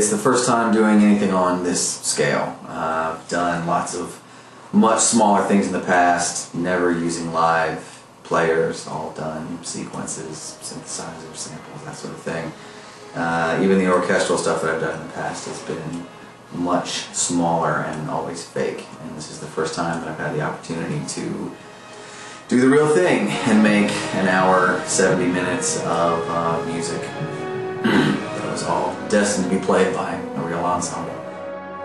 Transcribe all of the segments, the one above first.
it's the first time doing anything on this scale. I've done lots of much smaller things in the past, never using live players, all done sequences, synthesizers, samples, that sort of thing. Even the orchestral stuff that I've done in the past has been much smaller and always fake. And this is the first time that I've had the opportunity to do the real thing and make an hour, 70 minutes of music that was all destined to be played by a real ensemble.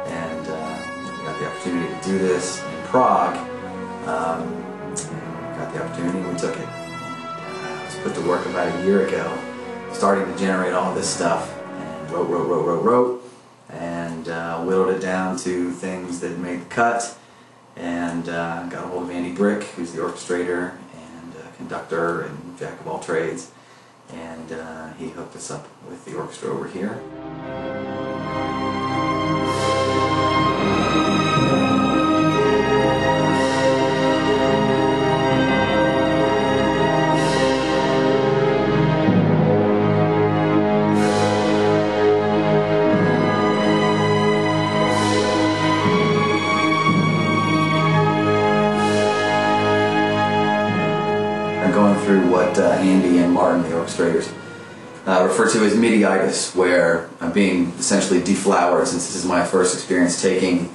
And we got the opportunity to do this in Prague. Got the opportunity and we took it. I was put to work about a year ago, starting to generate all this stuff, and wrote, and whittled it down to things that made the cut, and got a hold of Andy Brick, who's the orchestrator and conductor and jack of all trades, and he hooked us up with the orchestra over here. Going through what Andy and Martin, the orchestrators, refer to as MIDI-itis, where I'm being essentially deflowered, since this is my first experience taking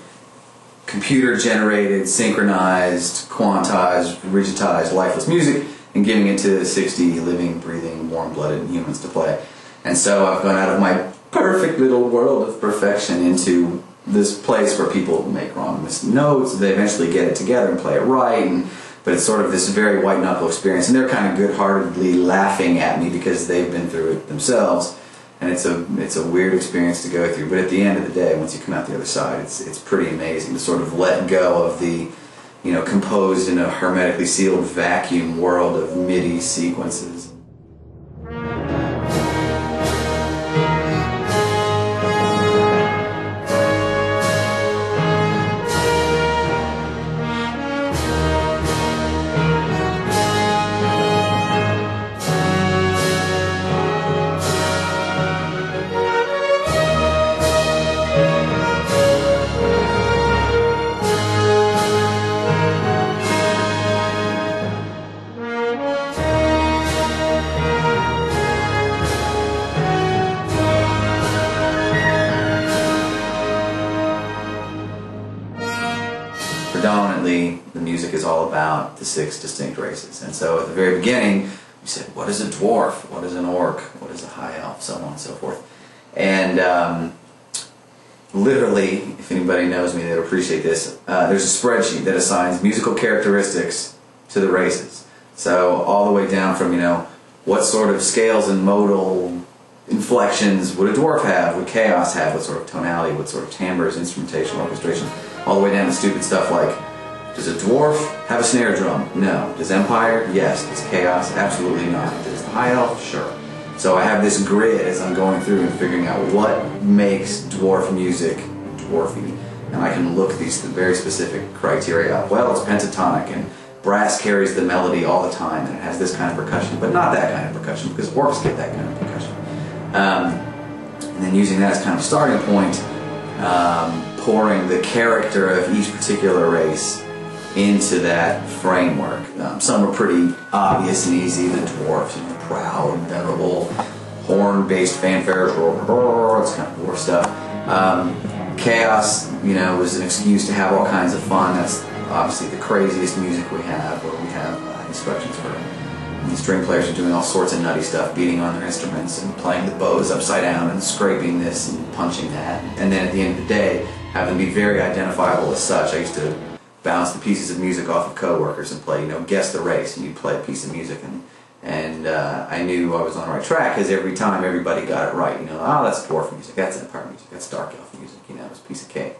computer-generated, synchronized, quantized, rigidized, lifeless music and giving it to 60 living, breathing, warm-blooded humans to play. And so I've gone out of my perfect little world of perfection into this place where people make wrong notes, they eventually get it together and play it right, but it's sort of this very white-knuckle experience, and they're kind of good-heartedly laughing at me because they've been through it themselves, and it's a weird experience to go through. But at the end of the day, once you come out the other side, it's pretty amazing to sort of let go of the, composed in a hermetically sealed vacuum world of MIDI sequences. Predominantly, the music is all about the 6 distinct races. And so at the very beginning, we said, what is a dwarf? What is an orc? What is a high elf? So on and so forth. And literally, if anybody knows me, they'll appreciate this, there's a spreadsheet that assigns musical characteristics to the races. So all the way down from, what sort of scales and modal inflections would a dwarf have, would chaos have, what sort of tonality, what sort of timbres, instrumentation, orchestration, all the way down to stupid stuff like, does a dwarf have a snare drum? No. Does Empire? Yes. Does Chaos? Absolutely not. Does the High Elf? Sure. So I have this grid as I'm going through and figuring out what makes dwarf music dwarfy, and I can look these very specific criteria up. Well, it's pentatonic, and brass carries the melody all the time, and it has this kind of percussion, but not that kind of percussion, because orcs get that kind of percussion. And then using that as kind of a starting point, pouring the character of each particular race into that framework. Some are pretty obvious and easy. The dwarves, proud, venerable, horn-based fanfares, it's kind of dwarf stuff. Chaos, was an excuse to have all kinds of fun. That's obviously the craziest music we have, where we have instructions for these string players are doing all sorts of nutty stuff, beating on their instruments and playing the bows upside down and scraping this and punching that. And then at the end of the day, have them be very identifiable as such. I used to bounce the pieces of music off of coworkers and play, guess the race, and you'd play a piece of music, and I knew I was on the right track because every time everybody got it right. Oh, that's dwarf music, that's Empire music, that's dark elf music, it's a piece of cake.